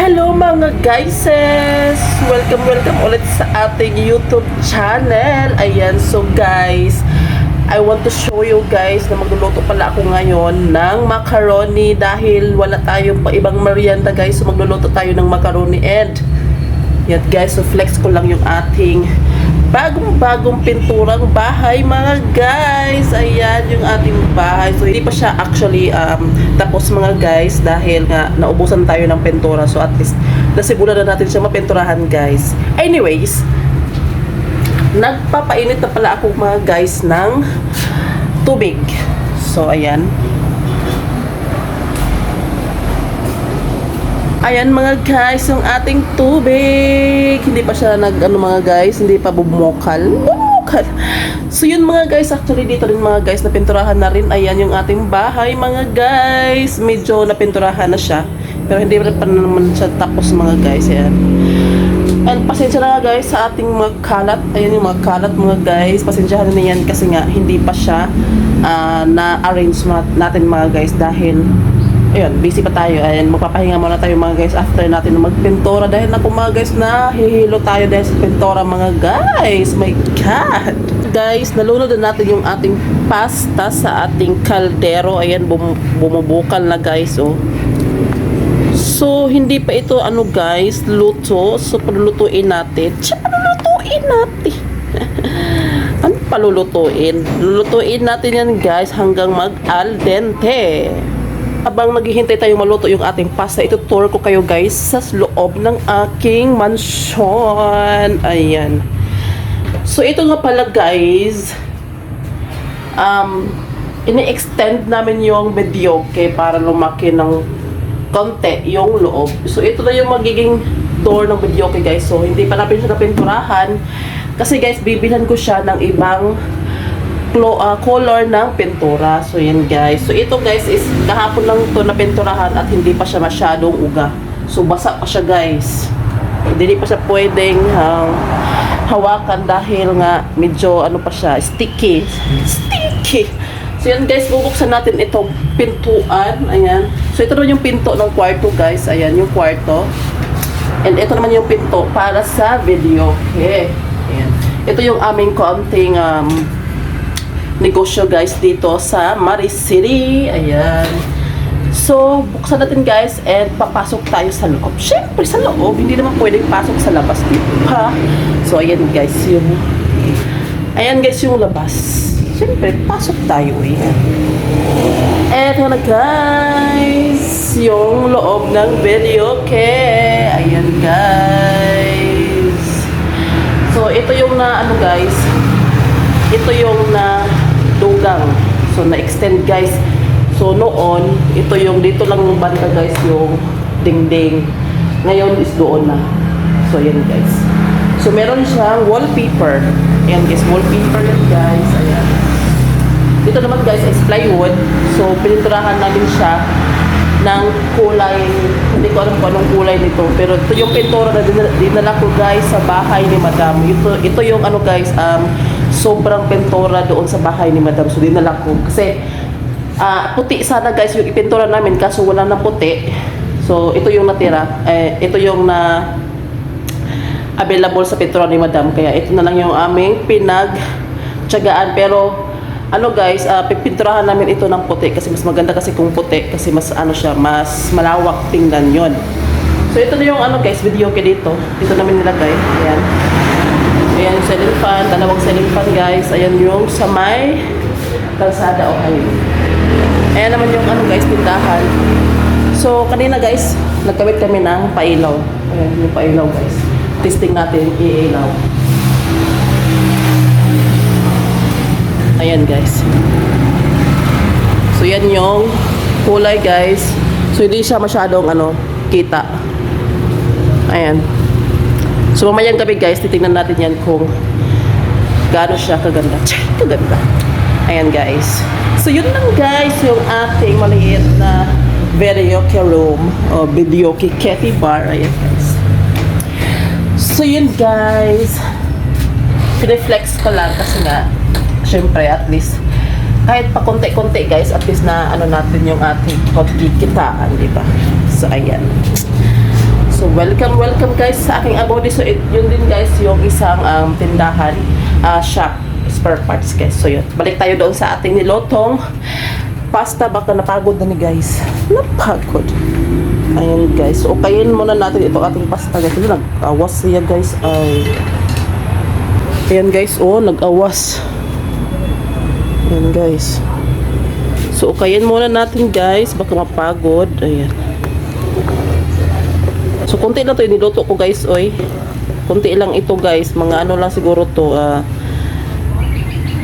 Hello mga guyses! Welcome ulit sa ating YouTube channel. Ayan, so guys, I want to show you guys na magluluto pala ako ngayon ng macaroni dahil wala tayong pa ibang merienda guys. So magluluto tayo ng macaroni and yan guys, so flex ko lang yung ating bagong pinturang bahay mga guys. Ayan yung ating bahay. So hindi pa siya actually tapos mga guys dahil nga naubusan tayo ng pintura. So at least nasimulan na natin siya mapinturahan guys. Anyways, nagpapainit na pala ako mga guys ng tubig. So ayan. Ayan mga guys, yung ating tubig. Hindi pa siya mga guys, hindi pa bumukal. So yun mga guys, actually dito rin mga guys, napinturahan na rin. Ayan yung ating bahay mga guys. Medyo napinturahan na siya. Pero hindi pa naman siya tapos mga guys. Ayan. And pasensya na nga guys sa ating mga kalat. Ayan yung mga kalat mga guys. Pasensyahan na yan kasi nga hindi pa siya na-arrange natin mga guys dahil ayun, busy pa tayo. Ayan, magpapahinga muna tayo mga guys after natin magpintura. Dahil na po mga guys, nahihilo tayo dahil sa pintura mga guys. My God! Guys, nalunod na natin yung ating pasta sa ating kaldero. Ayan, bumubukal na guys, oh. So, hindi pa ito, guys, luto. So, palulutuin natin. Ano palulutuin? Lulutuin natin yan guys hanggang mag-al dente. Habang naghihintay tayo maluto yung ating pasta, itutour ko kayo guys sa loob ng aking mansyon. Ayan. So ito nga pala guys, ini-extend namin yung video para lumaki ng konti yung loob. So ito na yung magiging door ng video guys. So hindi pa natin siya napinturahan kasi guys bibilhan ko siya ng ibang color ng pintura. So yan guys. So ito guys is kahapon lang to na pinturahan at hindi pa siya masyadong uga. So basa pa siya guys. Hindi pa siya pwedeng hawakan dahil nga medyo pa siya, sticky. So yan guys, bubuksan natin itong pintuan. Ayan. So ito naman yung pinto ng kwarto guys. Ayan yung kwarto. And ito naman yung pinto para sa video. Okay. Ayan. Ito yung aming konting negosyo guys dito sa Maris City. Ayan. So, buksan natin guys and papasok tayo sa loob. Siyempre sa loob, hindi naman pwedeng pasok sa labas dito pa. So, ayan guys yung labas. Siyempre, pasok tayo eh. Eto na guys, yung loob ng video. Okay. Ayan guys. So, ito yung guys. Ito yung dugang. So, na-extend guys. So, noon, ito yung dito lang banda guys, yung dingding. Ngayon is doon na. So, yan guys. So, meron siyang wallpaper. Ayan guys, wallpaper yan guys. Ayan. Dito naman guys is plywood. So, pininturahan namin siya ng kulay. Hindi ko alam kung anong kulay nito. Pero ito yung pintura na dinala ko guys sa bahay ni Madam. Ito yung guys, sobrang pintura doon sa bahay ni Madam. So, dinala ko. Kasi, puti sana guys yung ipintura namin. Kaso wala na puti. So, ito yung natira. Ito yung available sa pintura ni Madam. Kaya, ito na lang yung aming pinagtsagaan. Pero, guys, pipinturahan namin ito ng puti. Kasi mas maganda kasi kung puti. Kasi mas, siya, mas malawak tingnan yon. So, ito na yung, guys, video ko dito. Dito namin nilagay. Ayan. Ayan yung ceiling fan, dalawang ceiling fan guys. Ayan yung sa may kalsada o highway. Ayan naman yung guys, tindahan. So kanina guys, nagkabit kami ng pailaw. Ayan yung pailaw guys. Testing natin, iilaw. Ayan guys. So yan yung kulay guys. So hindi siya masyadong kita. Ayan. So mamayang gabi guys, titingnan natin yan kung gaano siya kaganda. Kaganda. Ayan guys. So yun lang guys, yung ating maliit na videoke room o videoke cafe bar. Ayan guys. So yun guys. Pineflex ko lang kasi nga, syempre at least kahit pa konti-konti guys, at least na natin yung ating pagkikitaan, di ba? So ayan. So Welcome guys sa aking abode. So yun din guys yung isang tindahan, shop, spare parts guys. So yun, balik tayo doon sa ating nilotong pasta. Baka napagod na ni guys. Napagod. Ayan guys. So kayin muna natin ito ating pasta guys. Ito nag-awas siya guys. Ayan guys, nag-awas. Ayan guys. So kayin muna natin guys. Baka mapagod. Ayan. So, konti lang to yung niluto ko guys, oy. Konti lang ito guys. Mga ano lang siguro to,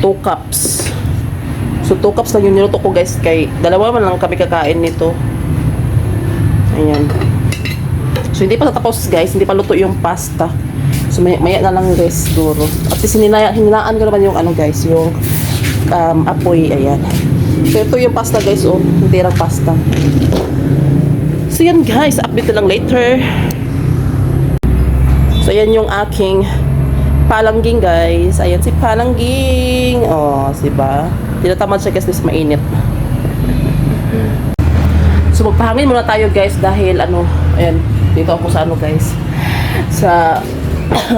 2 cups. So, 2 cups lang yung niluto ko guys. Kay, dalawa man lang kami kakain nito. Ayan. So, hindi pa tapos guys. Hindi pa luto yung pasta. So, maya na lang guys, siguro. At least, hininaan ko naman yung ano guys, yung apoy, ayan. So, ito yung pasta guys, Hindi lang pasta. So yan guys, update na lang later. So yan yung aking palangging guys. Ayan si palangging. Diba? Tinatamad siya guys, kasi mainit. So magpahangin muna tayo guys dahil ayan, dito ako sa guys. Sa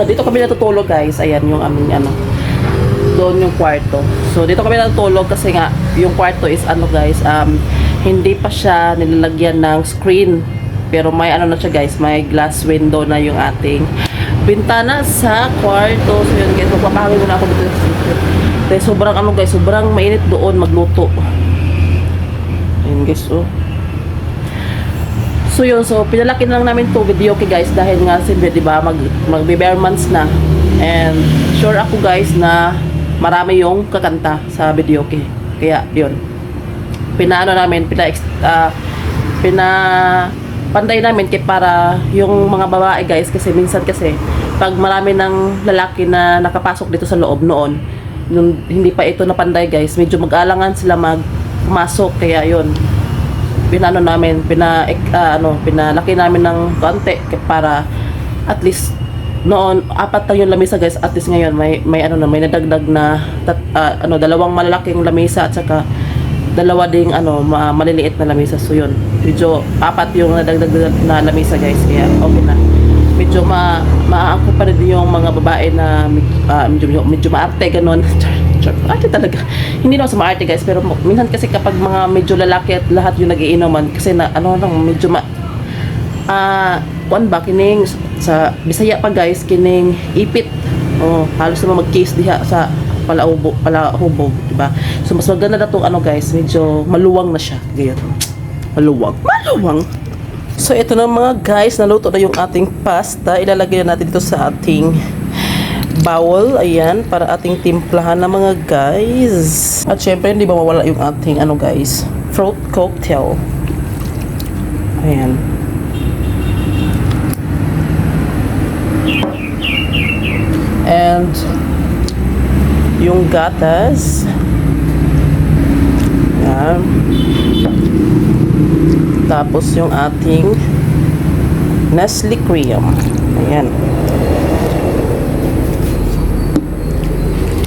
dito kami natutulog guys. Ayan yung aming doon yung kwarto. So dito kami natutulog kasi nga yung kwarto is guys, hindi pa siya nilalagyan ng screen. Pero may na siya guys, may glass window na yung ating bintana sa kwarto. So yun guys, magpapahangin muna ako dito. Dahil sobrang guys, sobrang mainit doon magluto. Ayun guys, So yun, so pinalaki na lang namin to video guys dahil nga siyempre diba mag-bare months na. And sure ako guys na marami yung kakanta sa video kaya yun. Namin, panday namin para yung mga babae guys, kasi minsan kasi pag marami ng lalaki na nakapasok dito sa loob noon, nung hindi pa ito napanday guys, medyo mag-alangan sila pumasok, kaya yun pinalaki namin ng konti para at least noon 4 lang yung lamesa guys, at least ngayon may nadagdag na dalawang malalaking lamesa at saka dalawa ding maliliit na lamesa. So yun, medyo 4 yung nadagdag na lamesa guys, kaya okay na. Medyo maaangko pa rin yung mga babae na medyo maarte ganun. Arte talaga. Hindi naman sa maarte guys, pero minsan kasi kapag mga medyo lalaki at lahat yung nagiinuman, kasi medyo kuan ba kining sa Bisaya pa guys, kining ipit. Halos naman mag-case diha sa palahubog, diba? So mas maganda na itong guys, medyo maluwang na siya. Ganyan. Maluwang. So ito na mga guys, naluto na yung ating pasta. Ilalagay na natin dito sa ating bowl. Ayan, para ating timplahan na mga guys. At syempre, hindi ba mawala yung ating guys, fruit cocktail. Ayan. And yung gatas. Yan. Tapos yung ating Nestle cream. Ayan.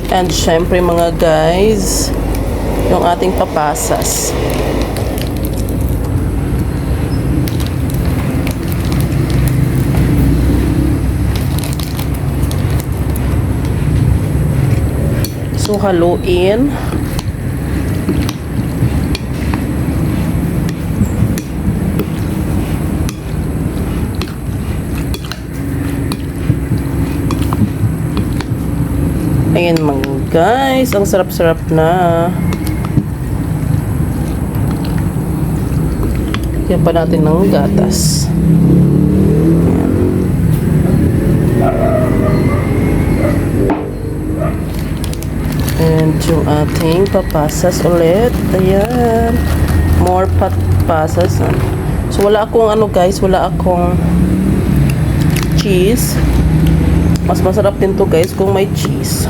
And syempre mga guys, yung ating papasas. So, haluin. Ayan mga guys, ang sarap-sarap na. Yan pa natin ng gatas. And yung ating papasas ulit. Ayan. More papasas. So wala akong guys, wala akong cheese. Mas masarap din to guys kung may cheese.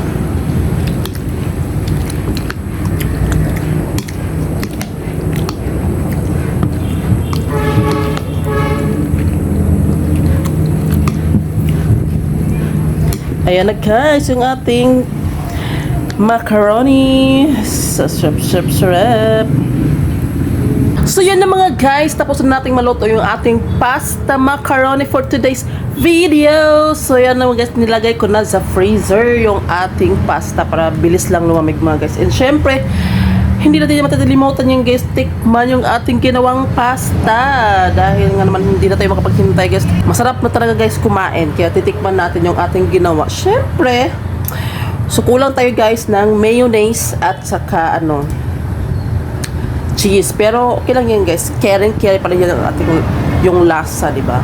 Ayan na guys, yung ating macaroni. Sarap. So yan na mga guys, tapos na nating maluto yung ating pasta macaroni for today's video. So yan na mga guys, nilagay ko na sa freezer yung ating pasta para bilis lang lumamig mga guys. And syempre, hindi natin matalimutan yung guys, tikman yung ating ginawang pasta. Dahil nga naman hindi na tayo makapaghintay guys. Masarap na talaga guys kumain, kaya titikman natin yung ating ginawa. Syempre, so kulang tayo guys ng mayonnaise at saka cheese. Pero okay lang yan guys. Carry pa rin yan ang ating yung lasa, di ba?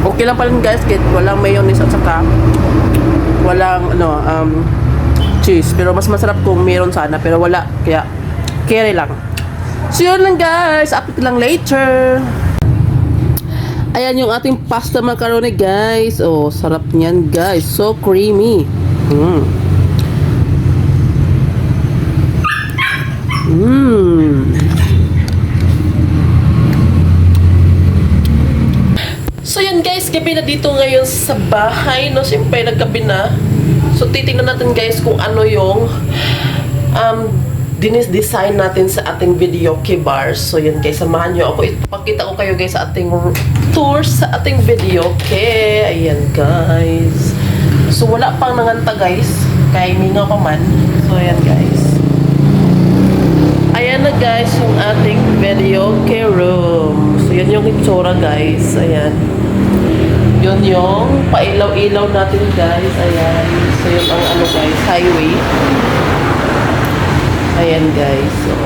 Okay lang pa rin guys, kahit walang mayonnaise at saka walang cheese. Pero mas masarap kung meron sana, pero wala. Kaya carry lang. So yun lang guys. Update lang later. Ayan yung ating pasta macaroni guys. Oh, sarap niyan guys. So creamy. So yan guys, gabi na dito ngayon sa bahay, no? Siyempre naggabi na. So titingnan natin guys kung ano yung dinis-design natin sa ating video key bars. So yan guys, samahan nyo ako. Ipakita ko kayo guys sa ating tour sa ating video key. Ayan guys. So wala pang nanganta guys. Kaya mingaw pa man. So ayan guys. Ayan na guys yung ating video key room. So yan yung itsura guys. Ayan. Yun yung pailaw-ilaw natin guys. Ayan. So yun ang guys, highway. Ayan guys, so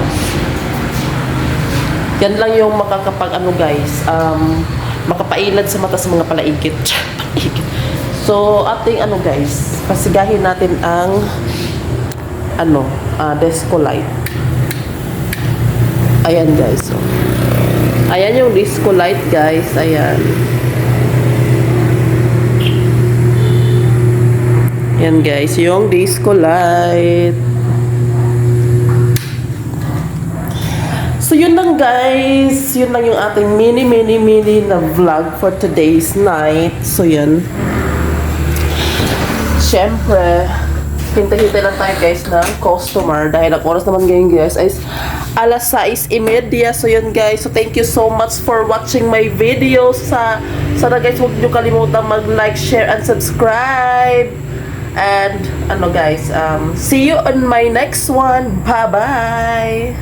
yan lang yung makakapag guys, makapailad sa mata sa mga palaigit. So ating guys, pasigahin natin ang disco light. Ayan guys, so ayan yung disco light guys. Ayan. Yan guys, yung disco light. So yun lang guys, yun lang yung ating mini na vlog for today's night. So yun, syempre hintay-hintay lang tayo guys ng customer dahil ang oras naman ngayon guys ay alas 6:30. So yun guys, so thank you so much for watching my videos. Sana guys, huwag nyo kalimutan mag-like, share, and subscribe. And guys, see you on my next one. Bye bye.